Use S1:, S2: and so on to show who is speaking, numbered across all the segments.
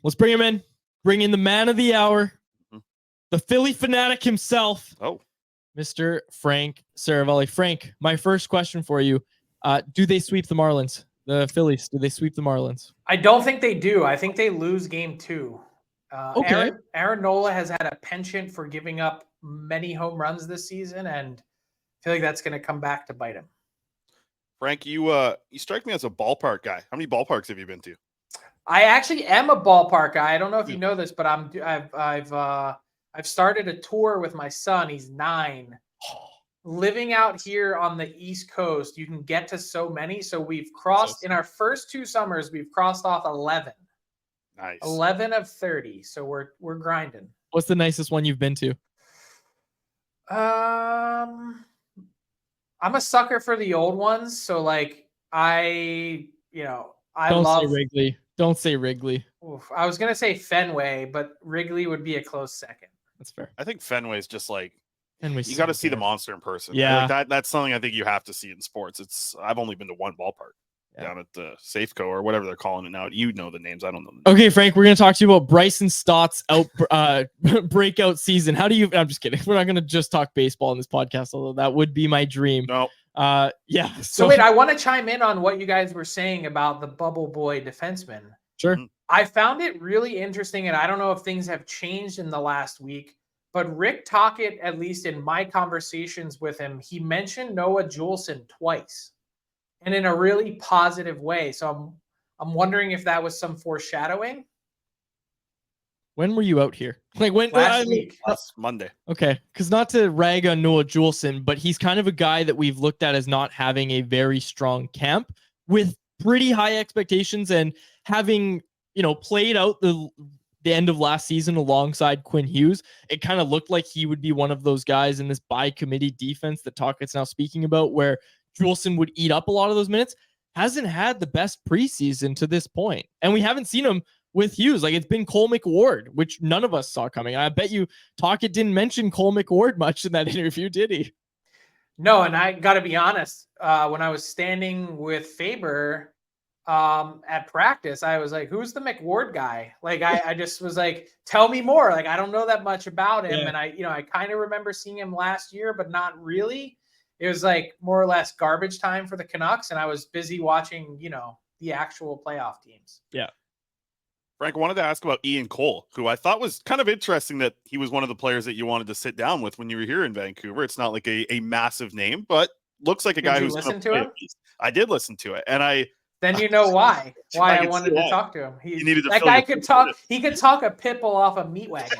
S1: Let's bring him in. Bring in the man of the hour, the Philly fanatic himself.
S2: Oh,
S1: Mr. Frank Seravalli. Frank, my first question for you. Do they sweep the Marlins? The Phillies, do they sweep the Marlins?
S3: I don't think they do. I think they lose game 2.
S1: Okay.
S3: Aaron Nola has had a penchant for giving up many home runs this season, and I feel like that's going to come back to bite him.
S2: Frank, you strike me as a ballpark guy. How many ballparks have you been to?
S3: I actually am a ballpark guy. I don't know if you know this, but I've started a tour with my son. He's 9. Living out here on the East Coast, you can get to so many. So we've crossed in our first 2 summers, we've crossed off 11.
S2: Nice.
S3: 11 of 30. So we're grinding.
S1: What's the nicest one you've been to?
S3: I'm a sucker for the old ones. So like I
S1: Don't
S3: love
S1: say Wrigley. Don't say Wrigley.
S3: Oof, I was gonna say Fenway, but Wrigley would be a close second.
S1: That's fair.
S2: I think Fenway's just like
S1: Fenway's
S2: you got to
S1: so
S2: see the
S1: good.
S2: monster in person.
S1: Yeah,
S2: like that's something I think you have to see in sports. I've only been to one ballpark down at the Safeco or whatever they're calling it now. You know the names. I don't know.
S1: Okay, Frank, we're going to talk to you about Bryson Stott's breakout season. How do you? I'm just kidding. We're not going to just talk baseball in this podcast, although that would be my dream.
S2: No.
S1: Yeah.
S3: So wait, I want to chime in on what you guys were saying about the bubble boy defenseman.
S1: Sure.
S3: I found it really interesting, and I don't know if things have changed in the last week, but Rick Tocchet, at least in my conversations with him, he mentioned Noah Juleson twice, and in a really positive way. So I'm wondering if that was some foreshadowing.
S1: When were you out here? Like when?
S3: Last week.
S2: Last Monday.
S1: Okay, because not to rag on Noah Juleson, but he's kind of a guy that we've looked at as not having a very strong camp with pretty high expectations and having, played out the end of last season alongside Quinn Hughes. It kind of looked like he would be one of those guys in this by committee defense that Tocchet's now speaking about, where Juleson would eat up a lot of those minutes. Hasn't had the best preseason to this point, and we haven't seen him with Hughes. Like, it's been Cole McWard, which none of us saw coming. I bet you Tocchet didn't mention Cole McWard much in that interview, did he?
S3: No, and I got to be honest. When I was standing with Faber at practice, I was like, "Who's the McWard guy?" Like, I just was like, "Tell me more." Like, I don't know that much about him, and I kind of remember seeing him last year, but not really. It was like more or less garbage time for the Canucks, and I was busy watching, the actual playoff teams.
S1: Yeah.
S2: Frank, I wanted to ask about Ian Cole, who I thought was kind of interesting that he was one of the players that you wanted to sit down with when you were here in Vancouver. It's not like a massive name, but looks like a guy who's
S3: listen to him.
S2: I did listen to it, and
S3: then you know why I wanted to talk to him. That guy could talk. He could talk a pit bull off a meat wagon.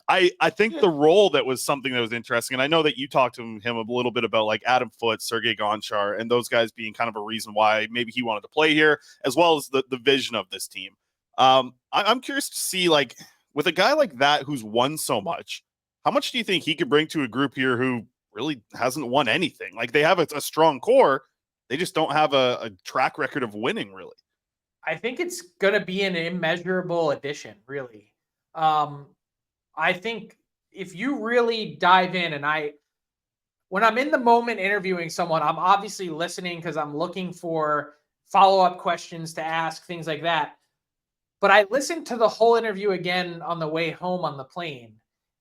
S2: I think the role that was something that was interesting, and I know that you talked to him a little bit about like Adam Foote, Sergei Gonchar, and those guys being kind of a reason why maybe he wanted to play here, as well as the vision of this team. I'm curious to see, like, with a guy like that who's won so much, how much do you think he could bring to a group here who really hasn't won anything? Like, they have a strong core, they just don't have a track record of winning, really.
S3: I think it's going to be an immeasurable addition, really. I think if you really dive in, and when I'm in the moment interviewing someone, I'm obviously listening because I'm looking for follow-up questions to ask, things like that. But I listened to the whole interview again on the way home on the plane,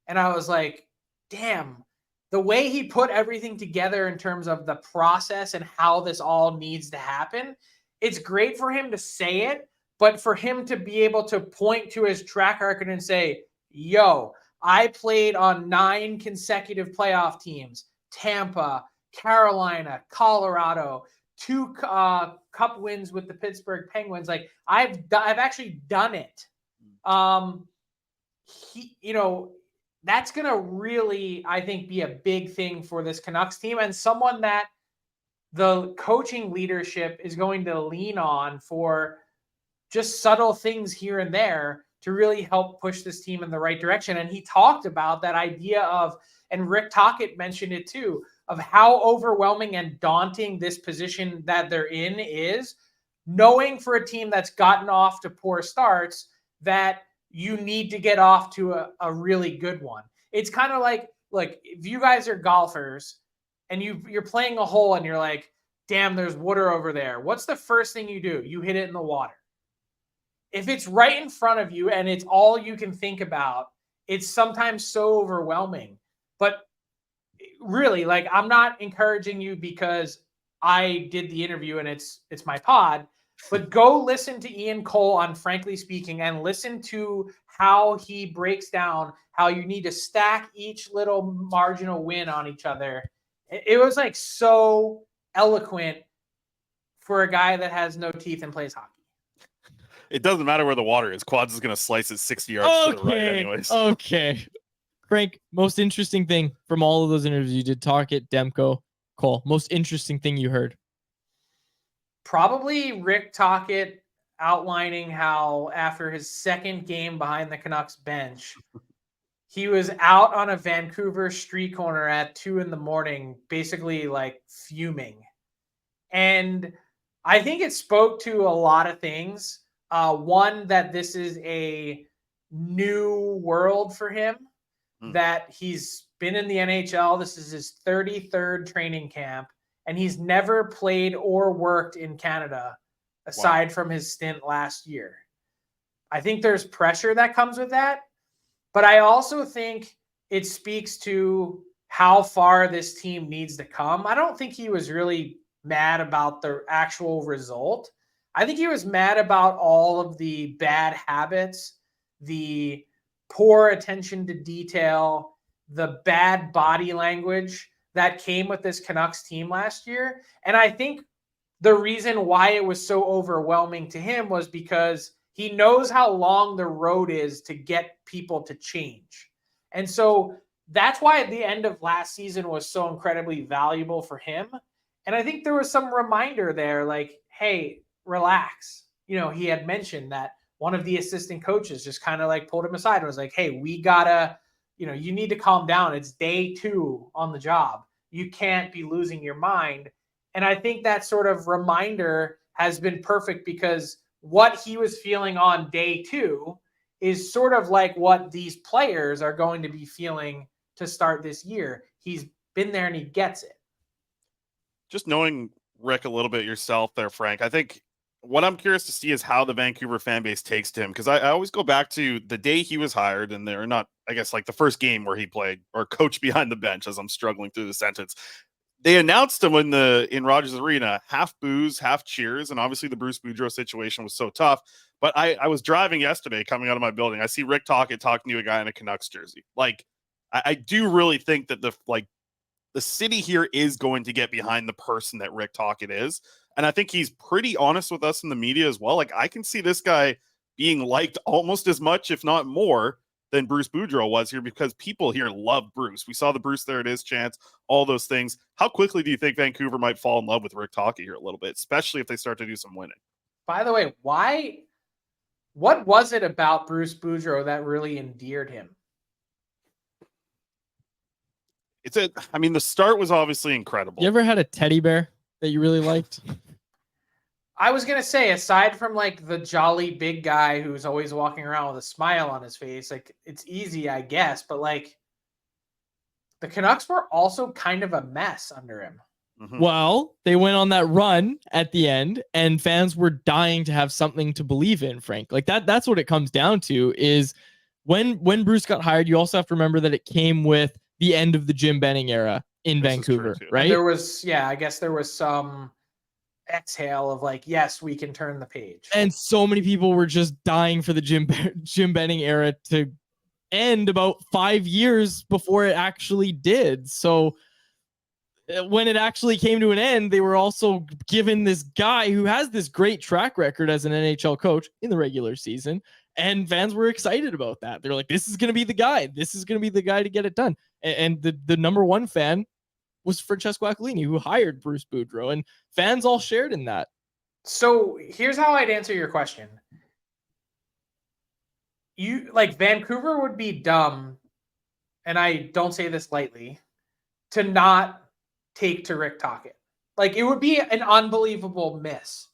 S3: and I was like, damn, the way he put everything together in terms of the process and how this all needs to happen, it's great for him to say it, but for him to be able to point to his track record and say, yo, I played on 9 consecutive playoff teams, Tampa, Carolina, Colorado, 2 cup wins with the Pittsburgh Penguins. Like, I've actually done it. That's going to really, I think, be a big thing for this Canucks team, and someone that the coaching leadership is going to lean on for just subtle things here and there to really help push this team in the right direction. And he talked about that idea of, and Rick Tocchet mentioned it too, of how overwhelming and daunting this position that they're in is, knowing for a team that's gotten off to poor starts that you need to get off to a really good one. It's kind of like if you guys are golfers and you're playing a hole and you're like, damn, there's water over there. What's the first thing you do? You hit it in the water. if it's right in front of you and it's all you can think about, it's sometimes so overwhelming. But really, like, I'm not encouraging you because I did the interview and it's my pod, but go listen to Ian Cole on Frankly Speaking and listen to how he breaks down how you need to stack each little marginal win on each other. It was like so eloquent for a guy that has no teeth and plays hockey.
S2: It doesn't matter where the water is. Quads is going to slice it 60 yards to the right anyways.
S1: Okay. Frank, most interesting thing from all of those interviews you did, Tocchet, Demko, Cole, most interesting thing you heard?
S3: Probably Rick Tocchet outlining how after his second game behind the Canucks bench, he was out on a Vancouver street corner at 2 a.m, basically like fuming. And I think it spoke to a lot of things. One, that this is a new world for him, that he's been in the NHL. This is his 33rd training camp, and he's never played or worked in Canada aside from his stint last year. I think there's pressure that comes with that, but I also think it speaks to how far this team needs to come. I don't think he was really mad about the actual result. I think he was mad about all of the bad habits, the poor attention to detail, the bad body language that came with this Canucks team last year. And I think the reason why it was so overwhelming to him was because he knows how long the road is to get people to change. And so that's why at the end of last season was so incredibly valuable for him. And I think there was some reminder there, like, hey, relax. You know, he had mentioned that one of the assistant coaches just kind of like pulled him aside and was like, hey, we gotta, you know, you need to calm down. It's day 2 on the job. You can't be losing your mind. And I think that sort of reminder has been perfect because what he was feeling on day 2 is sort of like what these players are going to be feeling to start this year. He's been there and he gets it.
S2: Just knowing Rick a little bit yourself there, Frank, I think what I'm curious to see is how the Vancouver fan base takes to him. Because I always go back to the day he was hired, and they're not, I guess, like the first game where he played or coached behind the bench, as I'm struggling through the sentence. They announced him in Rogers Arena, half boos, half cheers. And obviously the Bruce Boudreau situation was so tough. But I was driving yesterday coming out of my building. I see Rick Tocchet talking to a guy in a Canucks jersey. Like, I do really think that the city here is going to get behind the person that Rick Tocchet is. And I think he's pretty honest with us in the media as well. Like, I can see this guy being liked almost as much, if not more, than Bruce Boudreau was here, because people here love Bruce. We saw the Bruce There It Is chants, all those things. How quickly do you think Vancouver might fall in love with Rick Tocchet here a little bit, especially if they start to do some winning?
S3: By the way, what was it about Bruce Boudreau that really endeared him?
S2: The start was obviously incredible.
S1: You ever had a teddy bear that you really liked?
S3: I was going to say, aside from like the jolly big guy who's always walking around with a smile on his face, like, it's easy, I guess, but like the Canucks were also kind of a mess under him.
S1: Mm-hmm. Well, they went on that run at the end and fans were dying to have something to believe in, Frank. Like that's what it comes down to is when Bruce got hired, you also have to remember that it came with the end of the Jim Benning era in Vancouver, right?
S3: And there was, I guess there was some exhale of like, yes, we can turn the page.
S1: And so many people were just dying for the Jim Benning era to end about 5 years before it actually did. So when it actually came to an end, they were also given this guy who has this great track record as an NHL coach in the regular season. And fans were excited about that. They're like, this is going to be the guy. This is going to be the guy to get it done. And the number one fan was Francesco Aquilini, who hired Bruce Boudreau. And fans all shared in that.
S3: So here's how I'd answer your question. Vancouver would be dumb, and I don't say this lightly, to not take to Rick Tocchet. Like, it would be an unbelievable miss.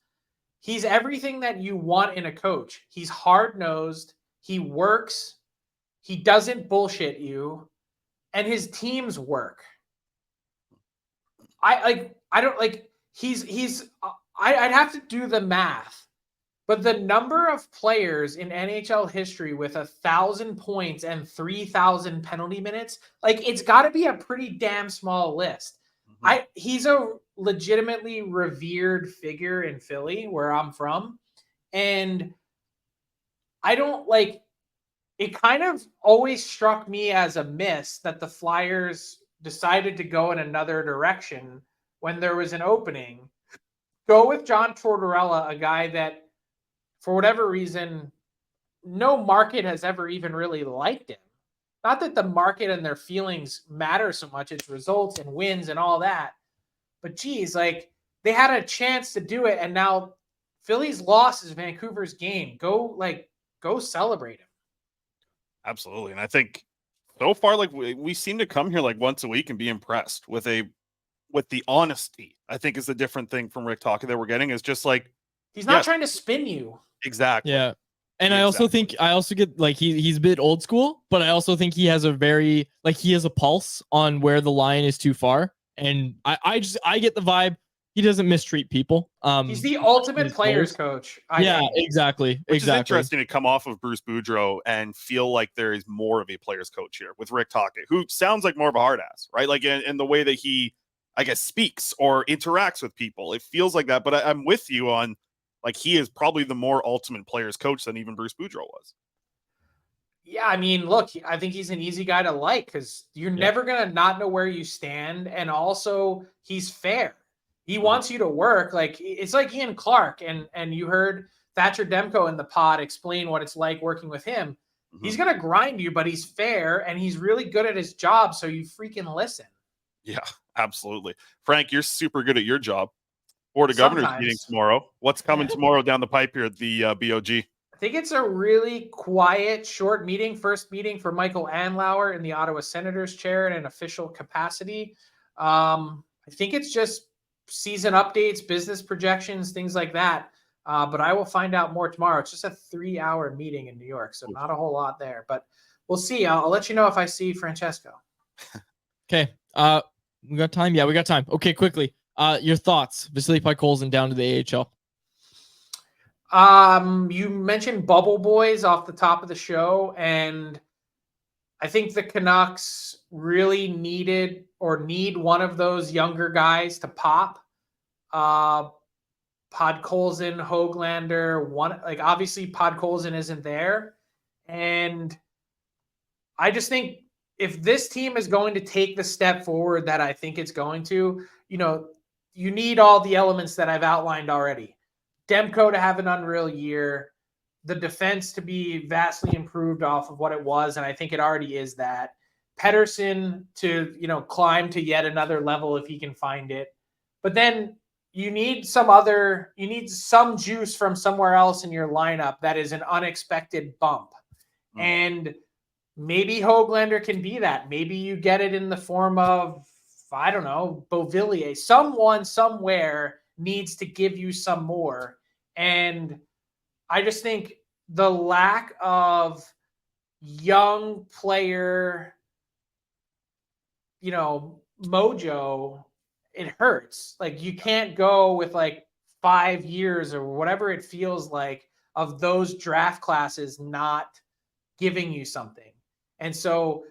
S3: He's everything that you want in a coach. He's hard-nosed. He works. He doesn't bullshit you. And his teams work. I'd have to do the math But the number of players in NHL history with 1,000 points and 3,000 penalty minutes, like it's got to be a pretty damn small list. He's a legitimately revered figure in Philly, where I'm from, and I don't like. It kind of always struck me as a miss that the Flyers decided to go in another direction when there was an opening. Go with John Tortorella, a guy that, for whatever reason, no market has ever even really liked him. Not that the market and their feelings matter so much, it's results and wins and all that. But geez, like they had a chance to do it, and now Philly's loss is Vancouver's gain. Go celebrate him.
S2: Absolutely. And I think so far, like we seem to come here like once a week and be impressed with the honesty. I think is the different thing from Rick Tocchet that we're getting is just like
S3: he's not trying to spin you.
S2: Exactly.
S1: Yeah. And I also think get like he's a bit old school, but I also think he has a pulse on where the line is too far. And I get the vibe he doesn't mistreat people.
S3: He's the ultimate players coach.
S1: Exactly.
S2: Which is interesting to come off of Bruce Boudreau and feel like there is more of a players coach here with Rick Tocchet, who sounds like more of a hard ass, right? Like in the way that he, I guess, speaks or interacts with people. It feels like that. But I'm with you on like he is probably the more ultimate players coach than even Bruce Boudreau was.
S3: Yeah, I mean, look, I think he's an easy guy to like because you're never going to not know where you stand. And also, he's fair. He wants you to work. Like it's like Ian Clark, and you heard Thatcher Demko in the pod explain what it's like working with him. He's gonna grind you, but he's fair and he's really good at his job. So you freaking listen.
S2: Yeah, absolutely. Frank, you're super good at your job. Board of Governors meeting tomorrow. What's coming tomorrow down the pipe here at the BOG?
S3: I think it's a really quiet, short meeting. First meeting for Michael Andlauer in the Ottawa Senators chair in an official capacity. I think it's just season updates, business projections, things like that. But I will find out more tomorrow. It's just a 3-hour meeting in New York, so not a whole lot there. But we'll see. I'll let you know if I see Francesco.
S1: Okay. We got time? Yeah, we got time. Okay, quickly. Your thoughts. Vasily Podkolzin down to the AHL.
S3: You mentioned Bubble Boys off the top of the show, and I think the Canucks really need one of those younger guys to pop. Podkolzin, Höglander, obviously Podkolzin isn't there. And I just think if this team is going to take the step forward that I think it's going to, you need all the elements that I've outlined already. Demko to have an unreal year, the defense to be vastly improved off of what it was, and I think it already is that. Pettersson to, climb to yet another level if he can find it. But then you need some juice from somewhere else in your lineup that is an unexpected bump. And maybe Höglander can be that. Maybe you get it in the form of, I don't know, Beauvillier. Someone somewhere needs to give you some more. And I just think the lack of young player, mojo, it hurts. Like you can't go with 5 years or whatever it feels like of those draft classes not giving you something. And so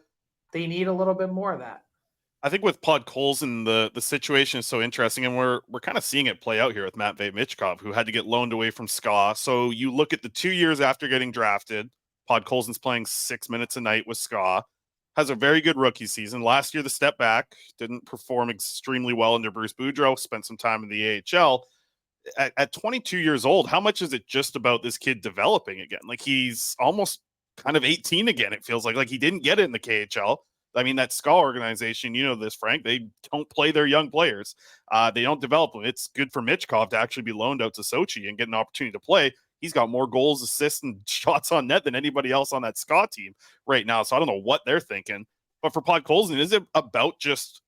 S3: they need a little bit more of that.
S2: I think with Podkolzin, the situation is so interesting, and we're kind of seeing it play out here with Matvei Michkov, who had to get loaned away from SKA. So you look at the 2 years after getting drafted, Podkolzin's playing 6 minutes a night with SKA, has a very good rookie season. Last year, the step back, didn't perform extremely well under Bruce Boudreau, spent some time in the AHL. At 22 years old, how much is it just about this kid developing again? Like he's almost kind of 18 again, it feels like he didn't get it in the KHL. I mean, that SKA organization, this, Frank, they don't play their young players. They don't develop them. It's good for Michkov to actually be loaned out to Sochi and get an opportunity to play. He's got more goals, assists, and shots on net than anybody else on that SKA team right now. So I don't know what they're thinking. But for Podkolzin, is it about just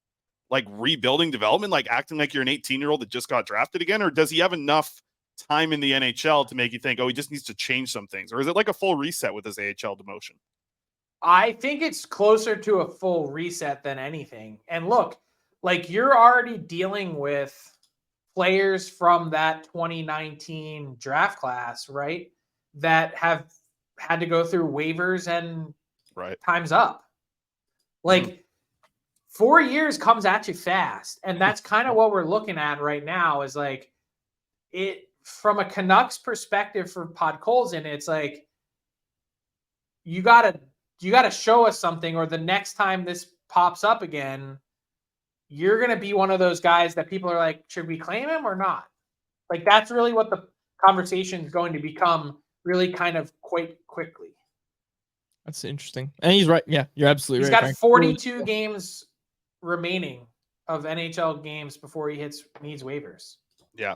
S2: rebuilding development, acting like you're an 18-year-old that just got drafted again? Or does he have enough time in the NHL to make you think, he just needs to change some things? Or is it like a full reset with his AHL demotion?
S3: I think it's closer to a full reset than anything. And look, you're already dealing with players from that 2019 draft class, right, that have had to go through waivers and time's up. Like 4 years comes at you fast. And that's kind of what we're looking at right now is like it from a Canucks perspective for Podkolzin, it's like you gotta show us something, or the next time this pops up again, you're gonna be one of those guys that people are like, should we claim him or not? Like that's really what the conversation is going to become really kind of quite quickly.
S1: That's interesting. And he's right. Yeah, you're absolutely
S3: right. He's got 42 games remaining of NHL games before he needs waivers.
S2: Yeah.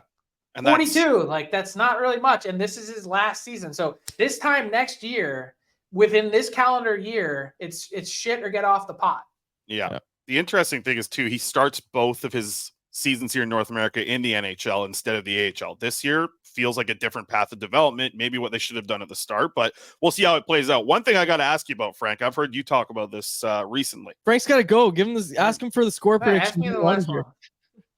S3: And 42, like that's not really much. And this is his last season. So this time next year, within this calendar year, it's shit or get off the pot.
S2: Yeah. The interesting thing is too, he starts both of his seasons here in North America in the NHL instead of the AHL. This year feels like a different path of development, maybe what they should have done at the start, but we'll see how it plays out. One thing I got to ask you about, Frank, I've heard you talk about this recently.
S1: Frank's got to go. Give him this. Ask him for the score prediction.
S3: Ask me the last one.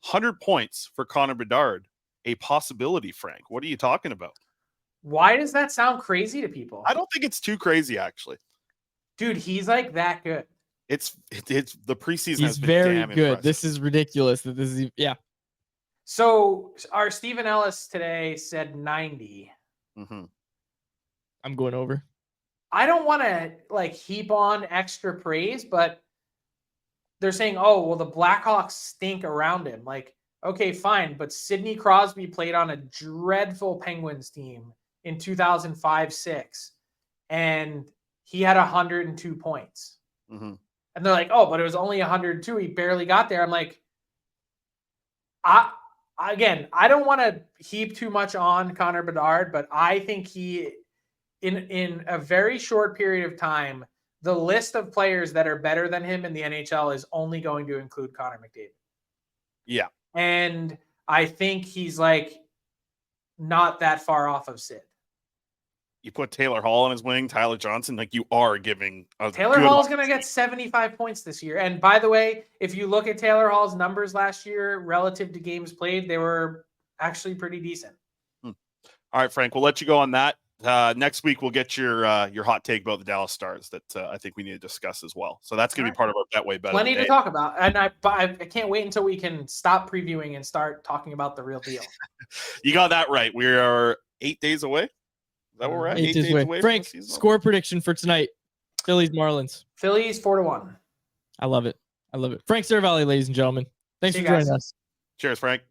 S2: 100 points for Connor Bedard. A possibility, Frank. What are you talking about?
S3: Why does that sound crazy to people?
S2: I don't think it's too crazy, actually.
S3: Dude, he's like that good.
S2: It's the preseason.
S1: He's very good. Impressive. This is ridiculous. That this is
S3: So our Stephen Ellis today said 90.
S1: I'm going over.
S3: I don't want to like heap on extra praise, but they're saying, oh, well, the Blackhawks stink around him. Like, okay, fine. But Sidney Crosby played on a dreadful Penguins team in 2005-06, and he had 102 points. And they're like, oh, but it was only 102. He barely got there. I'm like, I don't want to heap too much on Connor Bedard, but I think he, in a very short period of time, the list of players that are better than him in the NHL is only going to include Connor McDavid.
S2: Yeah.
S3: And I think he's like not that far off of Sid.
S2: You put Taylor Hall on his wing, Tyler Johnson, like you are giving
S3: Taylor Hall's going to get 75 points this year. And by the way, if you look at Taylor Hall's numbers last year relative to games played, they were actually pretty decent.
S2: All right, Frank, we'll let you go on that. Next week, we'll get your hot take about the Dallas Stars that I think we need to discuss as well. So that's going to be part of our Betway Bet.
S3: Plenty to talk about. And I can't wait until we can stop previewing and start talking about the real deal.
S2: You got that right. We are 8 days away. Is that where we're at?
S1: 8 days away. Frank, score prediction for tonight. Phillies, Marlins.
S3: Phillies 4-1.
S1: I love it. Frank Seravalli, ladies and gentlemen. Thanks for joining us.
S2: Cheers, Frank.